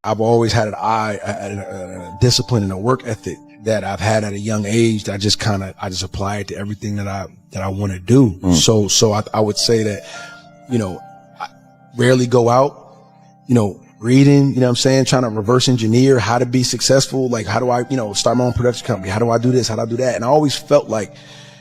I've always had a discipline and a work ethic that I've had at a young age that I just apply it to everything that I want to do. So I would say that, I rarely go out, reading, you know what I'm saying? Trying to reverse engineer how to be successful. Like, how do I, start my own production company? How do I do this? How do I do that? And I always felt like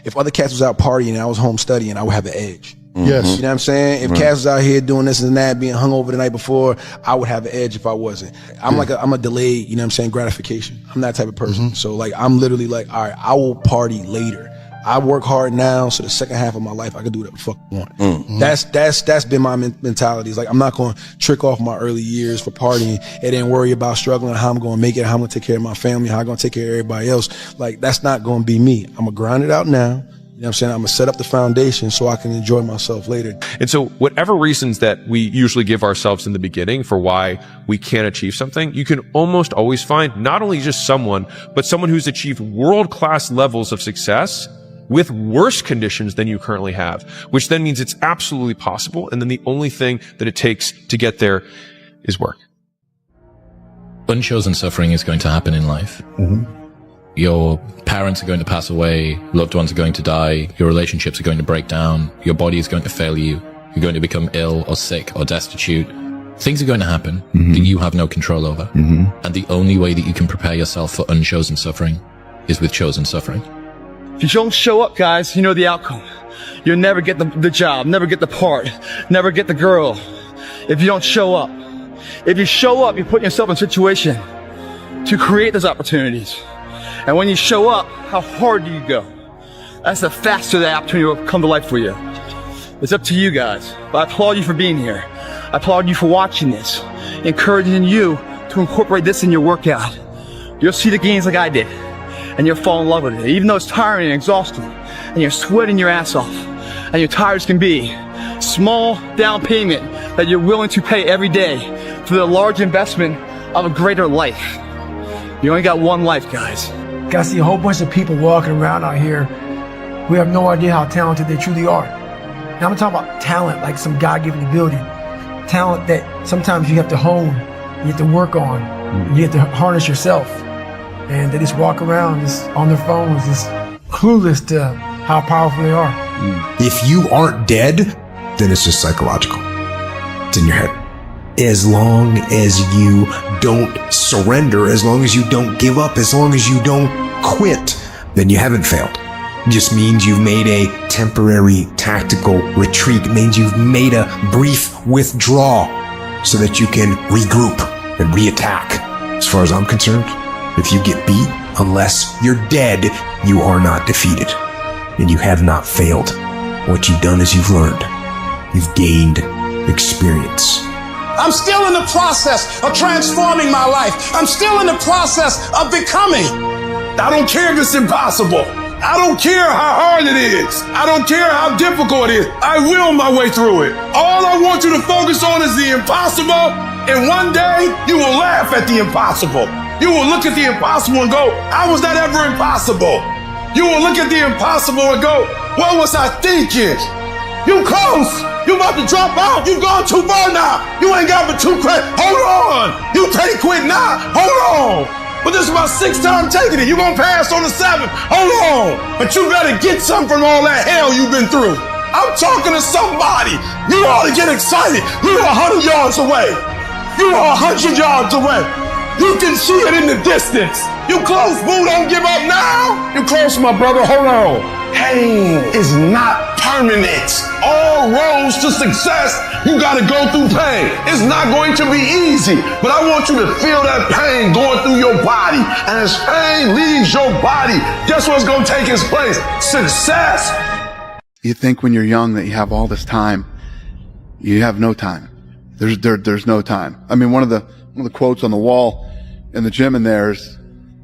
if other cats was out partying and I was home studying, I would have the edge. Yes. You know what I'm saying? If Cass was out here doing this and that, being hungover the night before, I would have an edge if I wasn't. I'm a delayed, gratification. I'm that type of person. So like, I'm literally like, all right, I will party later. I work hard now, so the second half of my life, I can do whatever the fuck I want. That's been my mentality. It's like, I'm not going to trick off my early years for partying and then worry about struggling, how I'm going to make it, how I'm going to take care of my family, how I'm going to take care of everybody else. Like, that's not going to be me. I'm going to grind it out now. You know what I'm saying? I'm going to set up the foundation so I can enjoy myself later. And so whatever reasons that we usually give ourselves in the beginning for why we can't achieve something, you can almost always find not only just someone, but someone who's achieved world-class levels of success with worse conditions than you currently have, which then means it's absolutely possible. And then the only thing that it takes to get there is work. Unchosen suffering is going to happen in life. Your parents are going to pass away, loved ones are going to die, your relationships are going to break down, your body is going to fail you, you're going to become ill or sick or destitute. Things are going to happen that you have no control over. And the only way that you can prepare yourself for unchosen suffering is with chosen suffering. If you don't show up, guys, you know the outcome. You'll never get the job, never get the part, never get the girl. If you don't show up. If you show up, you're putting yourself in a situation to create those opportunities. And when you show up, how hard do you go? That's the faster the opportunity will come to life for you. It's up to you guys. But I applaud you for being here. I applaud you for watching this, encouraging you to incorporate this in your workout. You'll see the gains like I did, and you'll fall in love with it. Even though it's tiring and exhausting, and you're sweating your ass off, and you're tired as can be, small down payment that you're willing to pay every day for the large investment of a greater life. You only got one life, guys. I see a whole bunch of people walking around out here who have no idea how talented they truly are. Now I'm talking about talent, like some God-given ability. Talent that sometimes you have to hone, you have to work on, you have to harness yourself. And they just walk around just on their phones, just clueless to how powerful they are. If you aren't dead, then it's just psychological. It's in your head. As long as you don't surrender, as long as you don't give up, as long as you don't quit, then you haven't failed. It just means you've made a temporary tactical retreat. It means you've made a brief withdrawal so that you can regroup and reattack. As far as I'm concerned, if you get beat, unless you're dead, you are not defeated. And you have not failed. What you've done is you've learned. You've gained experience. I'm still in the process of transforming my life. I'm still in the process of becoming. I don't care if it's impossible. I don't care how hard it is. I don't care how difficult it is. I will my way through it. All I want you to focus on is the impossible, and one day you will laugh at the impossible. You will look at the impossible and go, how was that ever impossible? You will look at the impossible and go, what was I thinking? You close. You about to drop out. You've gone too far now. You ain't got but 2 credits. Hold on. You can't quit now. Hold on. But this is my 6th time taking it. You gonna pass on the 7th. Hold on. But you better get something from all that hell you've been through. I'm talking to somebody. You ought to get excited. You're 100 yards away. You're 100 yards away. You can see it in the distance. You close, boo. Don't give up now. You close, my brother. Hold on. Pain is not permanent. All roads to success, you gotta go through pain. It's not going to be easy, but I want you to feel that pain going through your body. And as pain leaves your body, guess what's gonna take its place? Success. You think when you're young that you have all this time. You have no time. There's no time. I mean, one of the quotes on the wall in the gym in there is,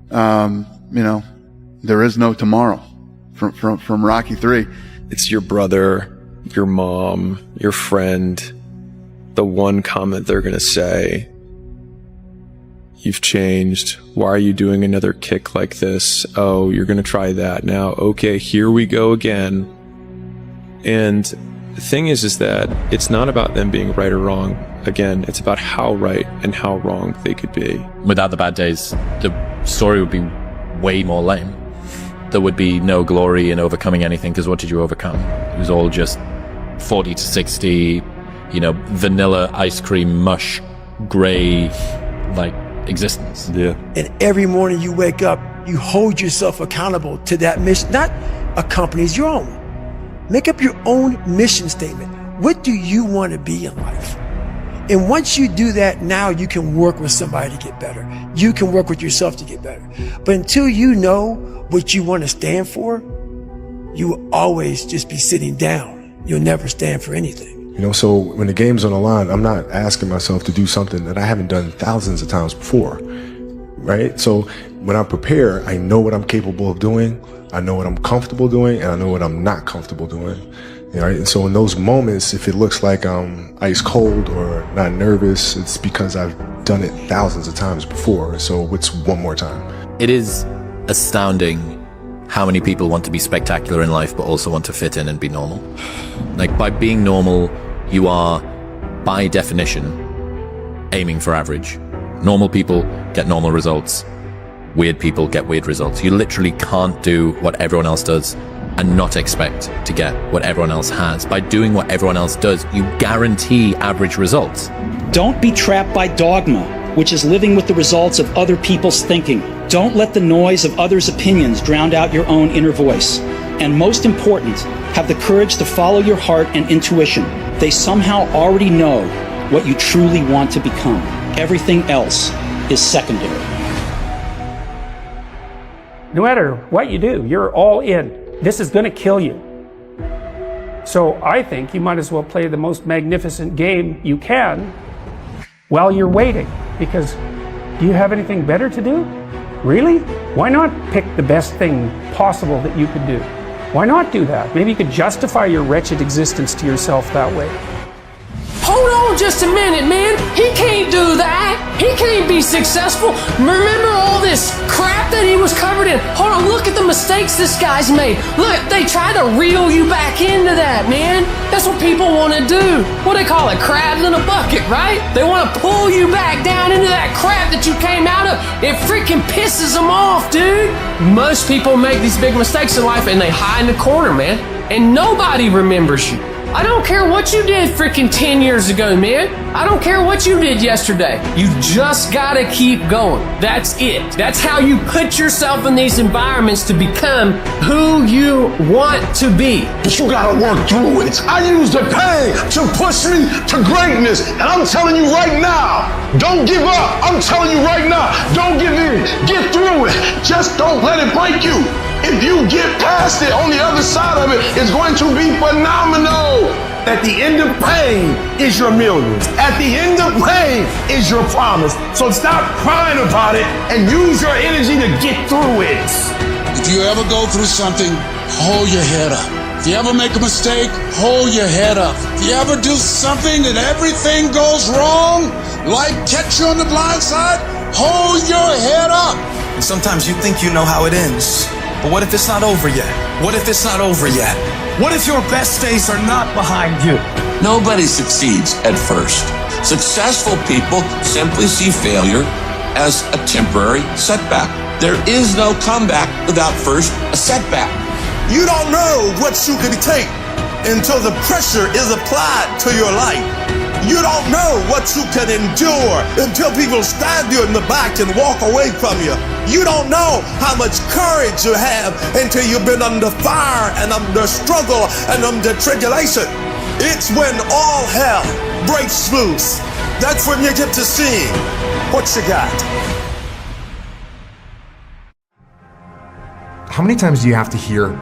there is no tomorrow. From Rocky 3. It's your brother, your mom, your friend, the one comment they're going to say, you've changed. Why are you doing another kick like this? Oh, you're going to try that now. Okay, here we go again. And The thing is that it's not about them being right or wrong. Again, it's about how right and how wrong they could be. Without the bad days, the story would be way more lame. There would be no glory in overcoming anything, because what did you overcome? It was all just 40 to 60, vanilla ice cream mush, gray, existence. Yeah. And every morning you wake up, you hold yourself accountable to that mission, not a company's, your own. Make up your own mission statement. What do you want to be in life? And once you do that, now you can work with somebody to get better. You can work with yourself to get better. But until you know what you want to stand for, you will always just be sitting down. You'll never stand for anything. So when the game's on the line, I'm not asking myself to do something that I haven't done thousands of times before, right? So when I prepare, I know what I'm capable of doing, I know what I'm comfortable doing, and I know what I'm not comfortable doing. Right? And so in those moments, if it looks like I'm ice cold or not nervous, it's because I've done it thousands of times before. So what's one more time? It is astounding how many people want to be spectacular in life, but also want to fit in and be normal. By being normal, you are, by definition, aiming for average. Normal people get normal results. Weird people get weird results. You literally can't do what everyone else does and not expect to get what everyone else has. By doing what everyone else does, you guarantee average results. Don't be trapped by dogma, which is living with the results of other people's thinking. Don't let the noise of others' opinions drown out your own inner voice. And most important, have the courage to follow your heart and intuition. They somehow already know what you truly want to become. Everything else is secondary. No matter what you do, you're all in. This is going to kill you. So I think you might as well play the most magnificent game you can while you're waiting. Because do you have anything better to do? Really? Why not pick the best thing possible that you could do? Why not do that? Maybe you could justify your wretched existence to yourself that way. Hold on just a minute, man. He can't do that. He can't be successful. Remember all this crap that he was covered in? Hold on, look at the mistakes this guy's made. Look, they try to reel you back into that, man. That's what people want to do. What do they call it? Crabs in a bucket, right? They want to pull you back down into that crap that you came out of. It freaking pisses them off, dude. Most people make these big mistakes in life and they hide in the corner, man. And nobody remembers you. I don't care what you did freaking 10 years ago, man. I don't care what you did yesterday. You just gotta keep going. That's it. That's how you put yourself in these environments to become who you want to be. But you gotta work through it. I use the pain to push me to greatness. And I'm telling you right now, don't give up. I'm telling you right now, don't give in. Get through it. Just don't let it break you. If you get past it, on the other side of it, it's going to be phenomenal. At the end of pain is your millions. At the end of pain is your promise. So stop crying about it and use your energy to get through it. If you ever go through something, hold your head up. If you ever make a mistake, hold your head up. If you ever do something that everything goes wrong, like catch you on the blind side, hold your head up. And sometimes you think you know how it ends. But what if it's not over yet? What if it's not over yet? What if your best days are not behind you? Nobody succeeds at first. Successful people simply see failure as a temporary setback. There is no comeback without first a setback. You don't know what you can take until the pressure is applied to your life. You don't know what you can endure until people stab you in the back and walk away from you. You don't know how much courage you have until you've been under fire and under struggle and under tribulation. It's when all hell breaks loose. That's when you get to see what you got. How many times do you have to hear,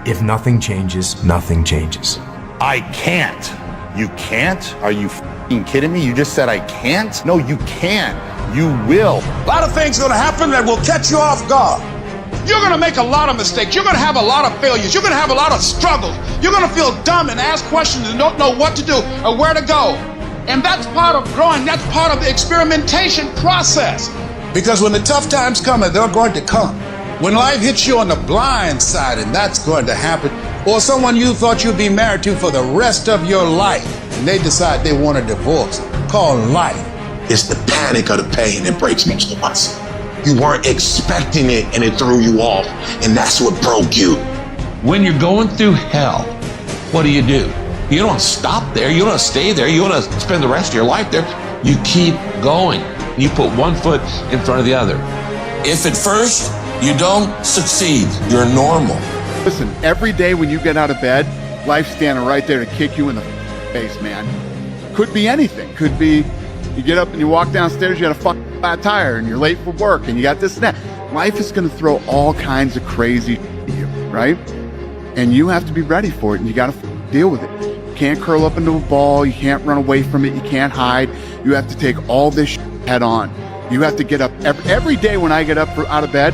if nothing changes, nothing changes? I can't. You can't? Are you f***ing kidding me? You just said I can't? No, you can. You will. A lot of things are going to happen that will catch you off guard. You're going to make a lot of mistakes. You're going to have a lot of failures. You're going to have a lot of struggles. You're going to feel dumb and ask questions and don't know what to do or where to go. And that's part of growing. That's part of the experimentation process. Because when the tough times come, and they're going to come, when life hits you on the blind side, and that's going to happen, or someone you thought you'd be married to for the rest of your life, and they decide they want a divorce, called life. It's the panic of the pain that breaks most of us. You weren't expecting it and it threw you off, and that's what broke you. When you're going through hell, what do? You don't stop there. You don't stay there. You don't spend the rest of your life there. You keep going. You put one foot in front of the other. If at first you don't succeed, you're normal. Listen, every day when you get out of bed, life's standing right there to kick you in the face, man. Could be anything. Could be you get up and you walk downstairs, you got a fucking flat tire, and you're late for work, and you got this and that. Life is going to throw all kinds of crazy at you, right? And you have to be ready for it, and you got to deal with it. You can't curl up into a ball. You can't run away from it. You can't hide. You have to take all this head on. You have to get up every day. When I get up out of bed,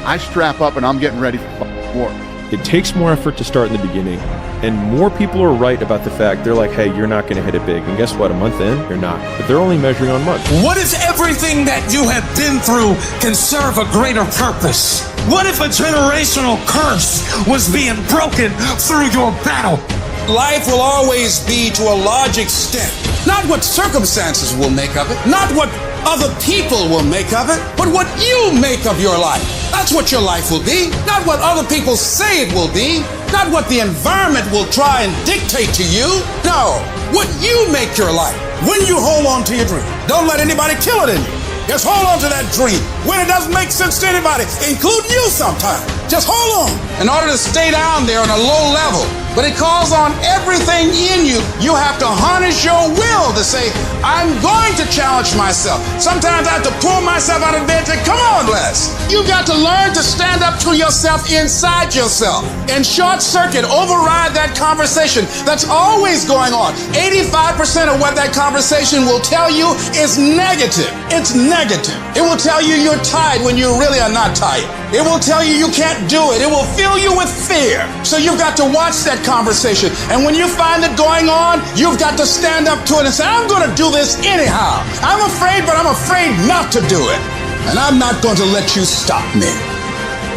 I strap up and I'm getting ready for war. It takes more effort to start in the beginning, and more people are right about the fact they're like, hey, you're not going to hit it big. And guess what? A month in, you're not. But they're only measuring on months. What if everything that you have been through can serve a greater purpose? What if a generational curse was being broken through your battle? Life will always be, to a large extent, not what circumstances will make of it, not what other people will make of it, but what you make of your life. That's what your life will be, not what other people say it will be, not what the environment will try and dictate to you. No, what you make your life. When you hold on to your dream, don't let anybody kill it in you. Just hold on to that dream when it doesn't make sense to anybody, including you sometimes. Just hold on. In order to stay down there on a low level, but it calls on everything in you. You have to harness your will to say, I'm going to challenge myself. Sometimes I have to pull myself out of bed and say, come on, Les. You've got to learn to stand up to yourself inside yourself and short circuit, override that conversation that's always going on. 85% of what that conversation will tell you is negative. It's negative. It will tell you you're tired when you really are not tired. It will tell you you can't do it. It will fill you with fear. So you've got to watch that conversation. And when you find it going on, you've got to stand up to it and say, I'm going to do this anyhow. I'm afraid, but I'm afraid not to do it. And I'm not going to let you stop me.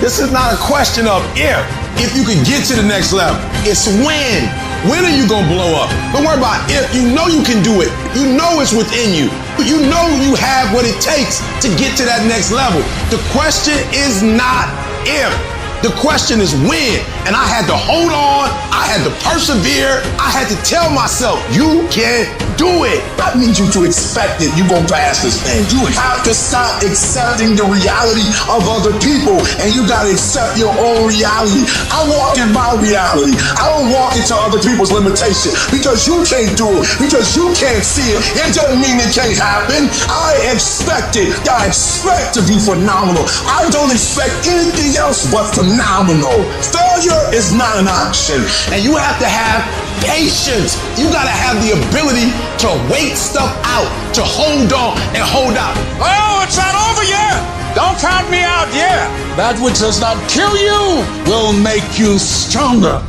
This is not a question of if you can get to the next level. It's when. When are you gonna blow up? Don't worry about if. You know you can do it. You know it's within you. You know you have what it takes to get to that next level. The question is not if. The question is when. And I had to hold on. I had to persevere. I had to tell myself, you can do it. I need you to expect it. You're going to pass this thing. You have to stop accepting the reality of other people. And you got to accept your own reality. I walk in my reality. I don't walk into other people's limitations. Because you can't do it. Because you can't see it. It doesn't mean it can't happen. I expect it. I expect to be phenomenal. I don't expect anything else but phenomenal. Failure is not an option. And you have to have patience. You got to have the ability to wait stuff out, to hold on and hold out. Oh, it's not over yet. Don't count me out yet. That which does not kill you will make you stronger.